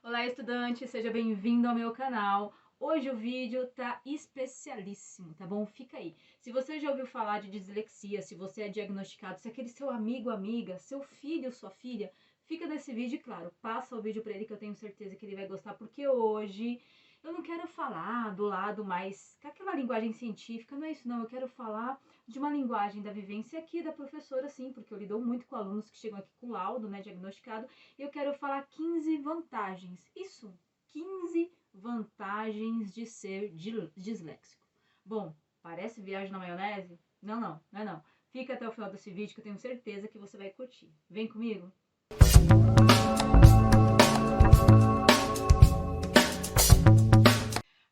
Olá, estudante, seja bem-vindo ao meu canal. Hoje o vídeo tá especialíssimo, tá bom? Fica aí. Se você já ouviu falar de dislexia, se você é diagnosticado, se é aquele seu amigo, amiga, seu filho, sua filha, fica nesse vídeo e, claro, passa o vídeo para ele que eu tenho certeza que ele vai gostar, porque hoje eu não quero falar do lado mais, com aquela linguagem científica, não é isso não, eu quero falar de uma linguagem da vivência aqui da professora, sim, porque eu lido muito com alunos que chegam aqui com laudo, né, diagnosticado, e eu quero falar 15 vantagens. Isso, 15 vantagens de ser disléxico. Bom, parece viagem na maionese? Não, não, não é não. Fica até o final desse vídeo que eu tenho certeza que você vai curtir. Vem comigo!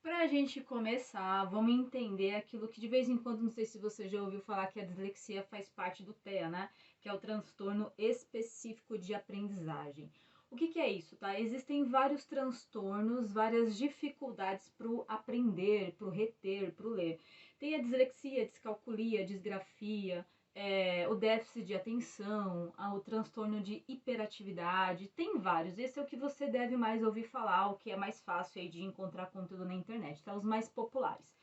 Para a gente começar, vamos entender aquilo que de vez em quando, não sei se você já ouviu falar que a dislexia faz parte do TEA, né? Que é o transtorno específico de aprendizagem. O que é isso, tá? Existem vários transtornos, várias dificuldades para o aprender, para o reter, para o ler. Tem a dislexia, descalculia, disgrafia, o déficit de atenção, o transtorno de hiperatividade, tem vários. Esse é o que você deve mais ouvir falar, o que é mais fácil aí de encontrar conteúdo na internet, tá? Os mais populares.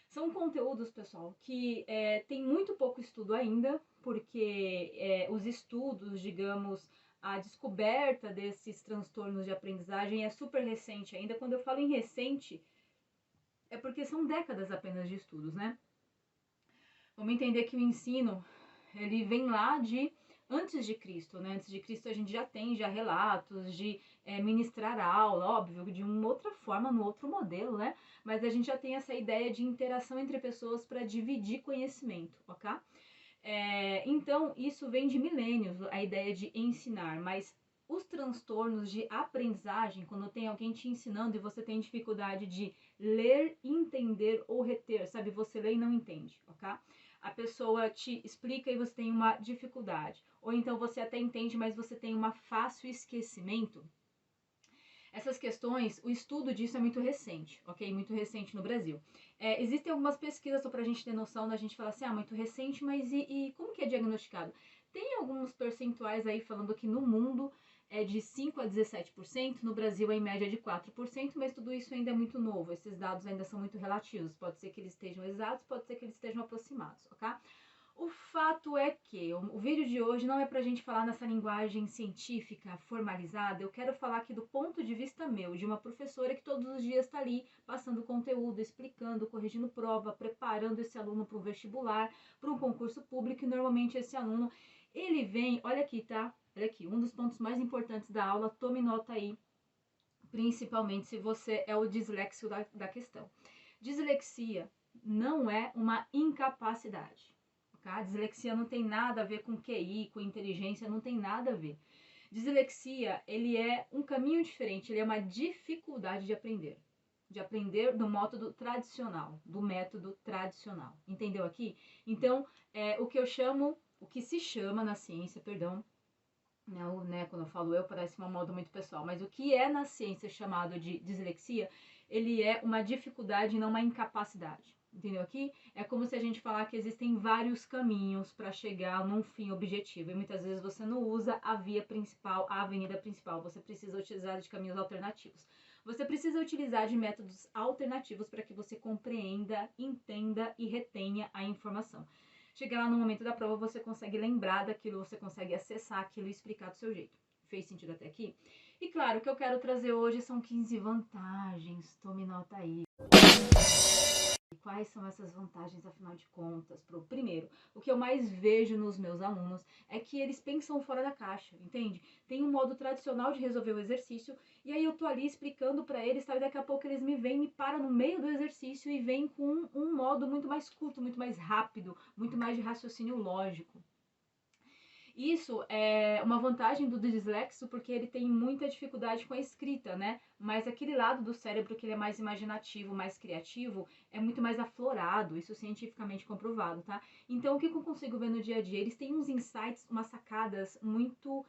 São conteúdos, pessoal, que tem muito pouco estudo ainda, porque os estudos, digamos, a descoberta desses transtornos de aprendizagem é super recente ainda. Quando eu falo em recente, é porque são décadas apenas de estudos, né? Vamos entender que o ensino, ele vem lá de antes de Cristo, né? Antes de Cristo a gente já tem relatos de ministrar aula, óbvio, de uma outra forma, no outro modelo, né? Mas a gente já tem essa ideia de interação entre pessoas para dividir conhecimento, ok? Então, isso vem de milênios, a ideia de ensinar, mas os transtornos de aprendizagem, quando tem alguém te ensinando e você tem dificuldade de ler, entender ou reter, sabe? Você lê e não entende, ok? A pessoa te explica e você tem uma dificuldade. Ou então você até entende, mas você tem um fácil esquecimento. Essas questões, o estudo disso é muito recente, ok? Muito recente no Brasil. Existem algumas pesquisas, só para a gente ter noção, da gente falar assim, muito recente, mas e como que é diagnosticado? Tem alguns percentuais aí falando que no mundo é de 5 a 17%, no Brasil é em média de 4%, mas tudo isso ainda é muito novo, esses dados ainda são muito relativos, pode ser que eles estejam exatos, pode ser que eles estejam aproximados, ok? O fato é que o vídeo de hoje não é pra gente falar nessa linguagem científica formalizada, eu quero falar aqui do ponto de vista meu, de uma professora que todos os dias está ali passando conteúdo, explicando, corrigindo prova, preparando esse aluno para um vestibular, para um concurso público, e normalmente esse aluno, ele vem, olha aqui, tá? Olha aqui, um dos pontos mais importantes da aula, tome nota aí, principalmente se você é o disléxico da questão. Dislexia não é uma incapacidade. Tá? Dislexia não tem nada a ver com QI, com inteligência, não tem nada a ver. Dislexia, ele é um caminho diferente, ele é uma dificuldade de aprender do método tradicional, entendeu aqui? Então, o que se chama na ciência, perdão, quando eu falo eu parece um modo muito pessoal, mas o que é na ciência chamado de dislexia, ele é uma dificuldade e não uma incapacidade. Entendeu aqui? É como se a gente falar que existem vários caminhos para chegar num fim objetivo. E muitas vezes você não usa a via principal, a avenida principal. Você precisa utilizar de caminhos alternativos. Você precisa utilizar de métodos alternativos para que você compreenda, entenda e retenha a informação. Chegar lá no momento da prova, você consegue lembrar daquilo, você consegue acessar aquilo e explicar do seu jeito. Fez sentido até aqui? E claro, o que eu quero trazer hoje são 15 vantagens. Tome nota aí. Quais são essas vantagens, afinal de contas? Primeiro, o que eu mais vejo nos meus alunos é que eles pensam fora da caixa, entende? Tem um modo tradicional de resolver o exercício e aí eu tô ali explicando para eles, sabe? Daqui a pouco eles me param no meio do exercício e vêm com um modo muito mais curto, muito mais rápido, muito mais de raciocínio lógico. Isso é uma vantagem do dislexo porque ele tem muita dificuldade com a escrita, né? Mas aquele lado do cérebro que ele é mais imaginativo, mais criativo, é muito mais aflorado, isso cientificamente comprovado, tá? Então, o que eu consigo ver no dia a dia? Eles têm uns insights, umas sacadas muito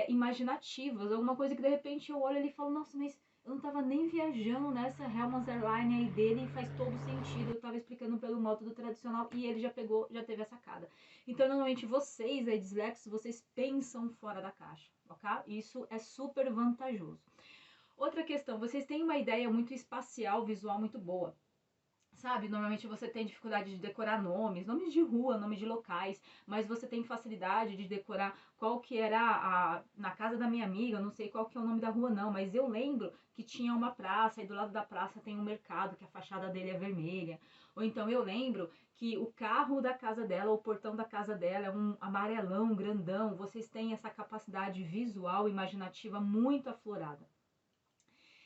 imaginativas, alguma coisa que de repente eu olho ali e falo, nossa, mas eu não tava nem viajando nessa Hellmann's Airline aí dele e faz todo sentido. Eu tava explicando pelo método tradicional e ele já pegou, já teve a sacada. Então, normalmente vocês aí dislexos, vocês pensam fora da caixa, ok? Isso é super vantajoso. Outra questão, vocês têm uma ideia muito espacial, visual muito boa. Sabe, normalmente você tem dificuldade de decorar nomes de rua, nome de locais, mas você tem facilidade de decorar qual que era na casa da minha amiga, eu não sei qual que é o nome da rua não, mas eu lembro que tinha uma praça e do lado da praça tem um mercado que a fachada dele é vermelha. Ou então eu lembro que o carro da casa dela, o portão da casa dela é um amarelão, grandão. Vocês têm essa capacidade visual, imaginativa muito aflorada.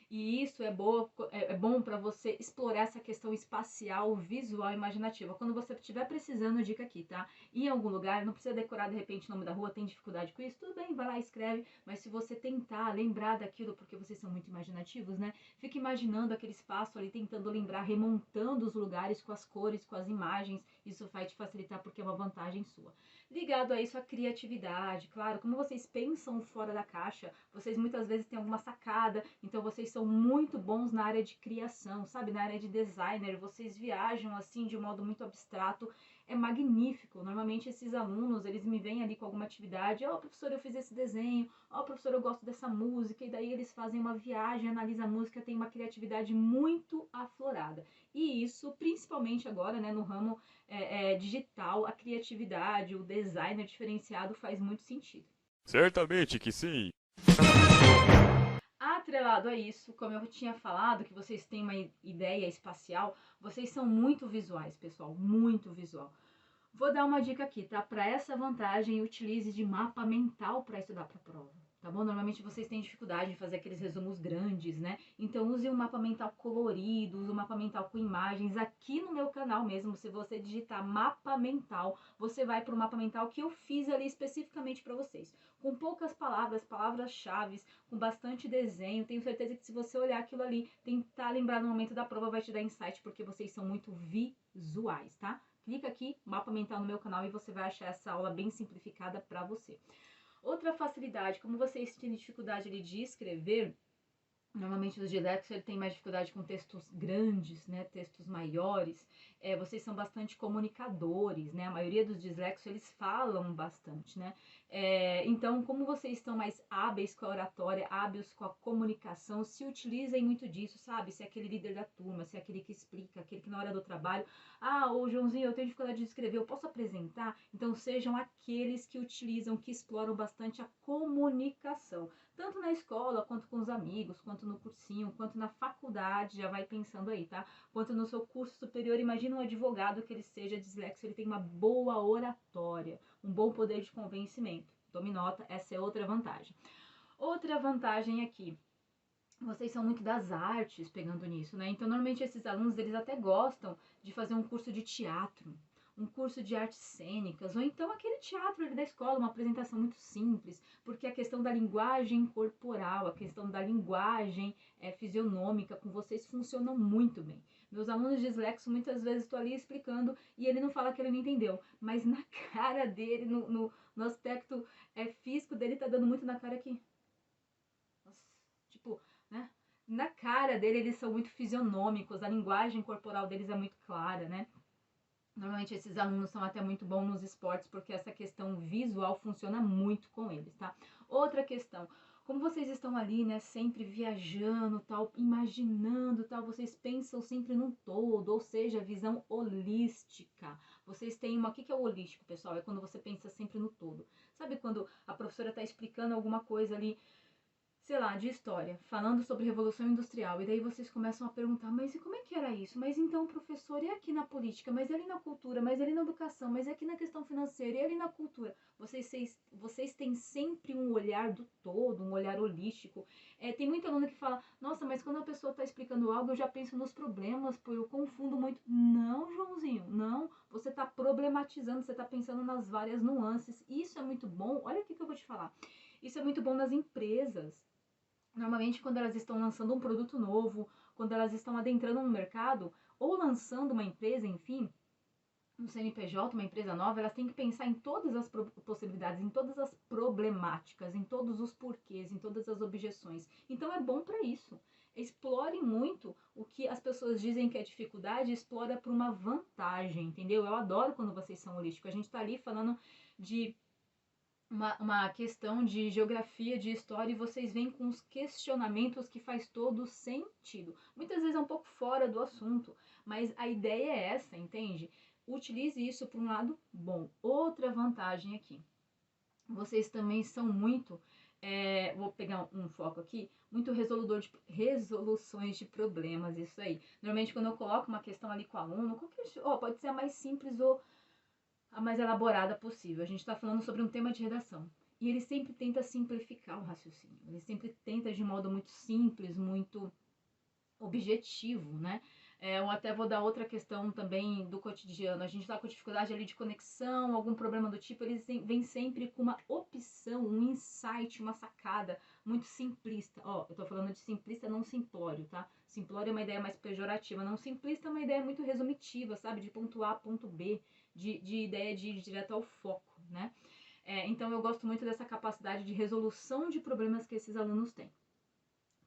E isso é bom para você explorar essa questão espacial, visual, imaginativa. Quando você estiver precisando, dica aqui, tá? Ir em algum lugar, não precisa decorar de repente o nome da rua, tem dificuldade com isso, tudo bem, vai lá e escreve. Mas se você tentar lembrar daquilo, porque vocês são muito imaginativos, né? Fica imaginando aquele espaço ali, tentando lembrar, remontando os lugares com as cores, com as imagens. Isso vai te facilitar porque é uma vantagem sua. Ligado a isso, a criatividade, claro, como vocês pensam fora da caixa, vocês muitas vezes têm alguma sacada, então vocês são muito bons na área de criação, sabe? Na área de designer, vocês viajam assim de um modo muito abstrato, é magnífico. Normalmente esses alunos, eles me vêm ali com alguma atividade, ó, professor, eu fiz esse desenho, ó, professor, eu gosto dessa música, e daí eles fazem uma viagem, analisam a música, tem uma criatividade muito aflorada. E isso, principalmente agora, né, no ramo digital, a criatividade, o designer diferenciado faz muito sentido. Certamente que sim. Atrelado a isso, como eu tinha falado, que vocês têm uma ideia espacial, vocês são muito visuais, pessoal, muito visual. Vou dar uma dica aqui, tá? Para essa vantagem, utilize de mapa mental para estudar para a prova, tá bom? Normalmente vocês têm dificuldade de fazer aqueles resumos grandes, né? Então use um mapa mental colorido, use um mapa mental com imagens. Aqui no meu canal mesmo, se você digitar mapa mental, você vai para o mapa mental que eu fiz ali especificamente para vocês. Com poucas palavras, palavras-chave, com bastante desenho. Tenho certeza que se você olhar aquilo ali, tentar lembrar no momento da prova, vai te dar insight, porque vocês são muito visuais, tá? Clica aqui, mapa mental no meu canal, e você vai achar essa aula bem simplificada para você. Outra facilidade, como vocês têm dificuldade ali de escrever, normalmente os diléticos têm mais dificuldade com textos grandes, né, textos maiores. Vocês são bastante comunicadores, né? A maioria dos disléxicos eles falam bastante, né? Então, como vocês estão mais hábeis com a oratória, hábeis com a comunicação, se utilizem muito disso, sabe? Se é aquele líder da turma, se é aquele que explica, aquele que na hora do trabalho, ô Joãozinho, eu tenho dificuldade de escrever, eu posso apresentar? Então, sejam aqueles que utilizam, que exploram bastante a comunicação. Tanto na escola, quanto com os amigos, quanto no cursinho, quanto na faculdade, já vai pensando aí, tá? Quanto no seu curso superior, imagina um advogado que ele seja dislexo, ele tem uma boa oratória, um bom poder de convencimento. Tome nota, essa é outra vantagem. Outra vantagem aqui, vocês são muito das artes pegando nisso, né? Então, normalmente esses alunos, eles até gostam de fazer um curso de teatro, um curso de artes cênicas, ou então aquele teatro ali da escola, uma apresentação muito simples, porque a questão da linguagem corporal, a questão da linguagem fisionômica com vocês funciona muito bem. Meus alunos dislexos, muitas vezes estou ali explicando e ele não fala que ele não entendeu, mas na cara dele, no aspecto físico dele, tá dando muito na cara que... Nossa, tipo, né? Na cara dele, eles são muito fisionômicos, a linguagem corporal deles é muito clara, né? Normalmente esses alunos são até muito bons nos esportes, porque essa questão visual funciona muito com eles, tá? Outra questão, como vocês estão ali, né, sempre viajando, tal, imaginando, tal, vocês pensam sempre num todo, ou seja, visão holística. Vocês têm uma... O que é o holístico, pessoal? É quando você pensa sempre no todo. Sabe quando a professora está explicando alguma coisa ali, sei lá, de história, falando sobre Revolução Industrial, e daí vocês começam a perguntar, mas e como é que era isso? Mas então, professor, e aqui na política? Mas e ali na cultura? Mas e ali na educação? Mas e aqui na questão financeira? E ali na cultura? Vocês têm sempre um olhar do todo, um olhar holístico. Tem muito aluno que fala, nossa, mas quando a pessoa está explicando algo, eu já penso nos problemas, pô, eu confundo muito. Não, Joãozinho, não. Você está problematizando, você está pensando nas várias nuances. Isso é muito bom. Olha o que eu vou te falar. Isso é muito bom nas empresas. Normalmente, quando elas estão lançando um produto novo, quando elas estão adentrando no mercado, ou lançando uma empresa, enfim, um CNPJ, uma empresa nova, elas têm que pensar em todas as possibilidades, em todas as problemáticas, em todos os porquês, em todas as objeções. Então é bom para isso. Explore muito o que as pessoas dizem que é dificuldade, explora para uma vantagem, entendeu? Eu adoro quando vocês são holísticos. A gente tá ali falando de uma questão de geografia, de história, e vocês vêm com os questionamentos que faz todo sentido. Muitas vezes é um pouco fora do assunto, mas a ideia é essa, entende? Utilize isso para um lado bom. Outra vantagem aqui, vocês também são muito, vou pegar um foco aqui, muito resoluções de problemas, isso aí. Normalmente quando eu coloco uma questão ali com o aluno, pode ser a mais simples ou a mais elaborada possível. A gente está falando sobre um tema de redação. E ele sempre tenta simplificar o raciocínio. Ele sempre tenta de modo muito simples, muito objetivo, né? Eu até vou dar outra questão também do cotidiano. A gente está com dificuldade ali de conexão, algum problema do tipo, eles vêm sempre com uma opção, um insight, uma sacada muito simplista. Ó, eu tô falando de simplista, não simplório, tá? Simplório é uma ideia mais pejorativa, não simplista é uma ideia muito resumitiva, sabe? De ponto A, ponto B, de ideia de ir direto ao foco, né? Então eu gosto muito dessa capacidade de resolução de problemas que esses alunos têm.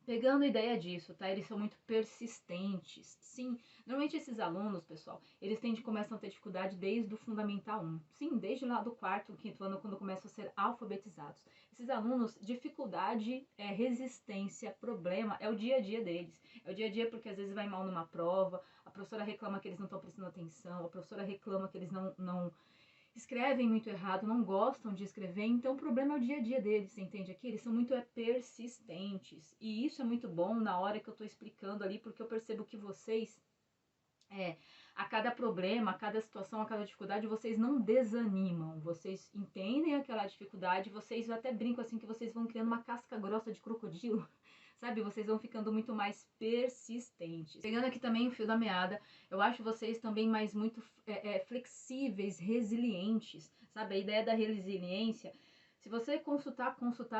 Pegando a ideia disso, tá? Eles são muito persistentes. Sim, normalmente esses alunos, pessoal, eles começam a ter dificuldade desde o Fundamental 1. Sim, desde lá do quarto, quinto ano, quando começam a ser alfabetizados. Esses alunos, dificuldade, resistência, problema, é o dia a dia deles. É o dia a dia porque às vezes vai mal numa prova, a professora reclama que eles não estão prestando atenção, a professora reclama que eles não escrevem muito errado, não gostam de escrever, então o problema é o dia a dia deles, você entende aqui? Eles são muito persistentes, e isso é muito bom na hora que eu tô explicando ali, porque eu percebo que vocês, a cada problema, a cada situação, a cada dificuldade, vocês não desanimam, vocês entendem aquela dificuldade, vocês, eu até brinco assim, que vocês vão criando uma casca grossa de crocodilo, sabe? Vocês vão ficando muito mais persistentes. Pegando aqui também o fio da meada, eu acho vocês também mais muito flexíveis, resilientes, sabe? A ideia da resiliência, se você consultar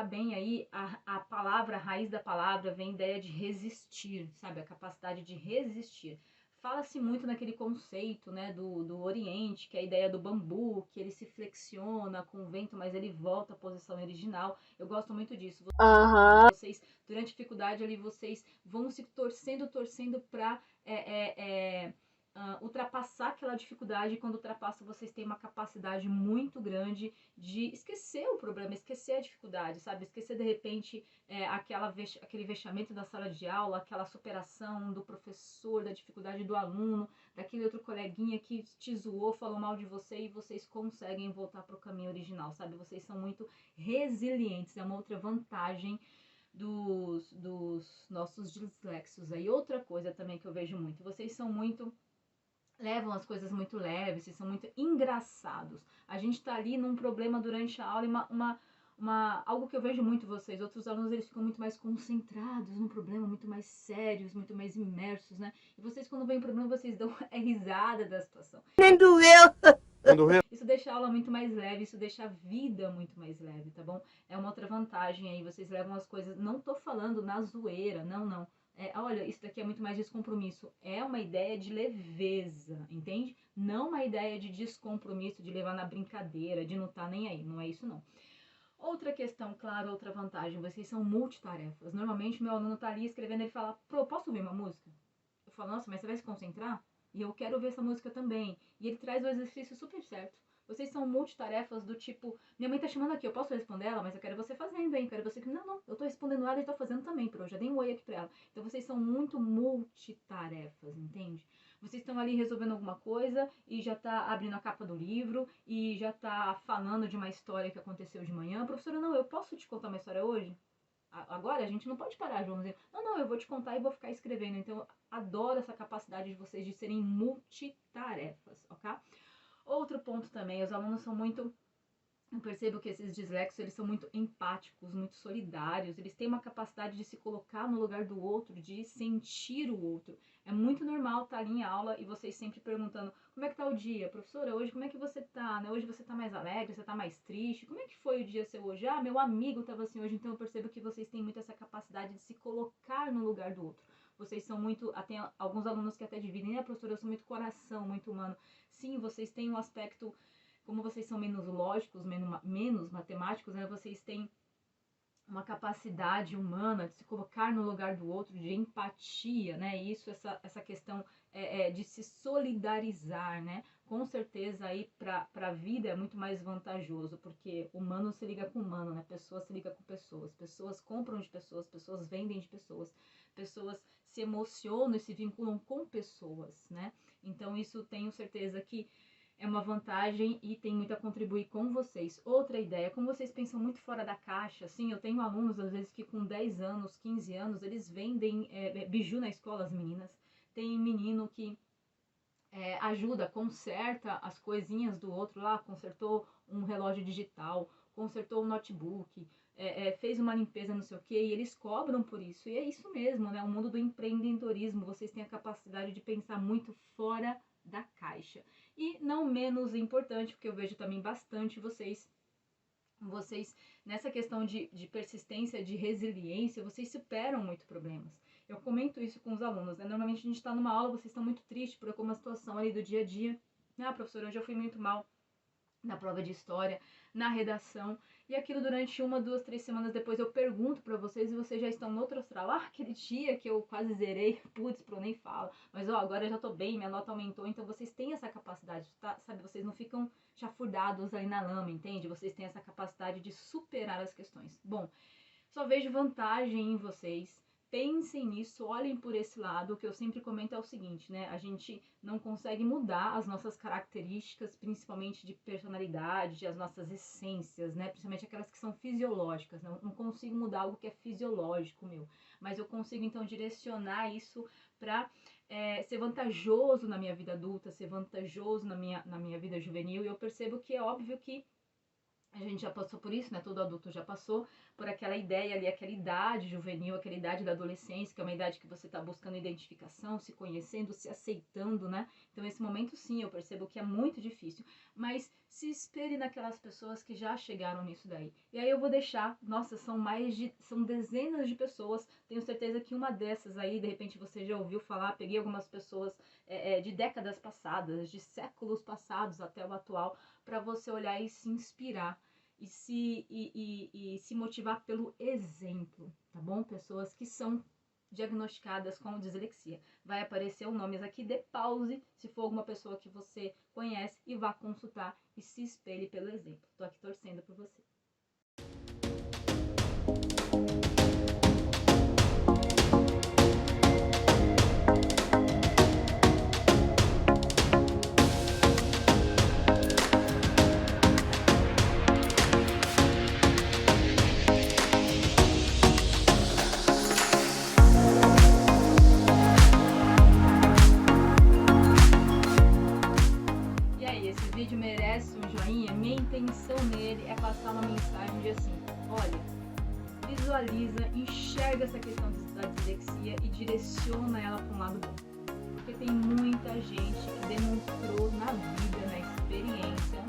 bem aí, a palavra, a raiz da palavra vem a ideia de resistir, sabe? A capacidade de resistir. Fala-se muito naquele conceito, né, do Oriente, que é a ideia do bambu, que ele se flexiona com o vento, mas ele volta à posição original. Eu gosto muito disso. Vocês, durante a dificuldade ali, vocês vão se torcendo para ultrapassar aquela dificuldade. E quando ultrapassa, vocês têm uma capacidade muito grande de esquecer o problema, esquecer a dificuldade, sabe? Esquecer de repente aquele vexamento da sala de aula, aquela superação do professor, da dificuldade do aluno, daquele outro coleguinha que te zoou, falou mal de você, e vocês conseguem voltar para o caminho original, sabe? Vocês são muito resilientes, é uma outra vantagem dos nossos dislexos. Aí outra coisa também que eu vejo muito, vocês são muito, levam as coisas muito leves, vocês são muito engraçados. A gente tá ali num problema durante a aula e algo que eu vejo muito vocês, outros alunos, eles ficam muito mais concentrados no problema, muito mais sérios, muito mais imersos, né? E vocês, quando vem o problema, vocês dão risada da situação. Nem doeu. Isso deixa a aula muito mais leve, isso deixa a vida muito mais leve, tá bom? É uma outra vantagem aí, vocês levam as coisas, não tô falando na zoeira, não. Olha, isso daqui é muito mais descompromisso. É uma ideia de leveza, entende? Não uma ideia de descompromisso, de levar na brincadeira, de não estar nem aí. Não é isso, não. Outra questão, claro, outra vantagem, vocês são multitarefas. Normalmente meu aluno tá ali escrevendo, ele fala, posso ouvir uma música? Eu falo, nossa, mas você vai se concentrar? E eu quero ver essa música também. E ele traz o exercício super certo. Vocês são multitarefas do tipo, minha mãe tá chamando aqui, eu posso responder ela, mas eu quero você fazendo, hein? Quero você que. Não, eu tô respondendo ela e tô fazendo também, eu já dei um oi aqui pra ela. Então vocês são muito multitarefas, entende? Vocês estão ali resolvendo alguma coisa e já tá abrindo a capa do livro e já tá falando de uma história que aconteceu de manhã. Professora, não, eu posso te contar uma história hoje? Agora a gente não pode parar, João. Não, eu vou te contar e vou ficar escrevendo. Então, adoro essa capacidade de vocês de serem multitarefas, ok? Outro ponto também, os alunos são muito, eu percebo que esses dislexos, eles são muito empáticos, muito solidários, eles têm uma capacidade de se colocar no lugar do outro, de sentir o outro. É muito normal estar ali em aula e vocês sempre perguntando, como é que tá o dia? Professora, hoje como é que você tá? Né? Hoje você tá mais alegre, você tá mais triste? Como é que foi o dia seu hoje? Ah, meu amigo tava assim hoje, então eu percebo que vocês têm muito essa capacidade de se colocar no lugar do outro. Vocês são muito, tem alguns alunos que até dividem, né, professora, eu sou muito coração, muito humano. Sim, vocês têm um aspecto, como vocês são menos lógicos, menos matemáticos, né, vocês têm uma capacidade humana de se colocar no lugar do outro, de empatia, né? Isso, essa questão de se solidarizar, né? Com certeza aí para a vida é muito mais vantajoso, porque humano se liga com humano, né? Pessoa se liga com pessoas, pessoas compram de pessoas, pessoas vendem de pessoas, pessoas se emocionam e se vinculam com pessoas, né? Então isso tenho certeza que é uma vantagem e tem muito a contribuir com vocês. Outra ideia, como vocês pensam muito fora da caixa, assim, eu tenho alunos, às vezes, que com 10 anos, 15 anos, eles vendem biju na escola, as meninas. Tem menino que ajuda, conserta as coisinhas do outro lá, consertou um relógio digital, consertou um notebook, fez uma limpeza, não sei o que, e eles cobram por isso. E é isso mesmo, né? O mundo do empreendedorismo, vocês têm a capacidade de pensar muito fora da caixa. E não menos importante, porque eu vejo também bastante vocês nessa questão de persistência, de resiliência, vocês superam muito problemas. Eu comento isso com os alunos, né? Normalmente a gente está numa aula, vocês estão muito tristes por alguma situação ali do dia a dia. Ah, professora, hoje eu fui muito mal na prova de história, na redação, e aquilo durante 1, 2, 3 semanas depois eu pergunto para vocês e vocês já estão no outro astral. Ah, aquele dia que eu quase zerei, putz, pro nem falo, mas ó, agora eu já tô bem, minha nota aumentou, então vocês têm essa capacidade, tá? Sabe, vocês não ficam chafurdados ali na lama, entende? Vocês têm essa capacidade de superar as questões. Bom, só vejo vantagem em vocês. Pensem nisso, olhem por esse lado. O que eu sempre comento é o seguinte, né? A gente não consegue mudar as nossas características, principalmente de personalidade, as nossas essências, né? Principalmente aquelas que são fisiológicas. Não consigo mudar algo que é fisiológico meu, mas eu consigo então direcionar isso para ser vantajoso na minha vida adulta, ser vantajoso na minha vida juvenil. E eu percebo que é óbvio que a gente já passou por isso, né? Todo adulto já passou por aquela ideia ali, aquela idade juvenil, aquela idade da adolescência, que é uma idade que você está buscando identificação, se conhecendo, se aceitando, né? Então, esse momento, sim, eu percebo que é muito difícil. Mas se espere naquelas pessoas que já chegaram nisso daí. E aí eu vou deixar, nossa, são dezenas de pessoas. Tenho certeza que uma dessas aí, de repente, você já ouviu falar. Peguei algumas pessoas de décadas passadas, de séculos passados até o atual, para você olhar e se inspirar e se motivar pelo exemplo, tá bom? Pessoas que são diagnosticadas com dislexia. Vai aparecer os nomes aqui, dê pause se for alguma pessoa que você conhece e vá consultar e se espelhe pelo exemplo. Tô aqui torcendo por você. Esse vídeo merece um joinha. Minha intenção nele é passar uma mensagem de assim: olha, visualiza, enxerga essa questão da dislexia e direciona ela para um lado bom. Porque tem muita gente que demonstrou na vida, na experiência,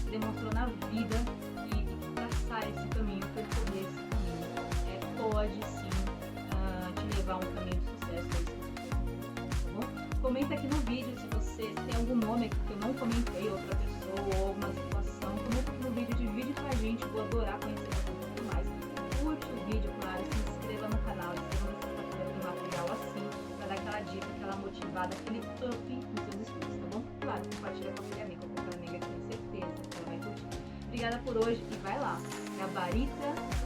demonstrou na vida que traçar esse caminho, percorrer esse caminho, pode sim te levar a um caminho de sucesso. Tá bom? Comenta aqui no vídeo se você tem algum nome aqui que eu não comentei, outra pessoa ou alguma situação. Comenta aqui no vídeo, divide com a gente, vou adorar conhecer você um pouco mais. Curte o vídeo, claro, se inscreva no canal, se você está fazendo material assim, para dar aquela dica, aquela motivada, aquele up nos seus estudos, tá bom? Claro, compartilha com aquele amigo, com aquela amiga que tem certeza que ela vai curtir. Obrigada por hoje e vai lá, Gabarita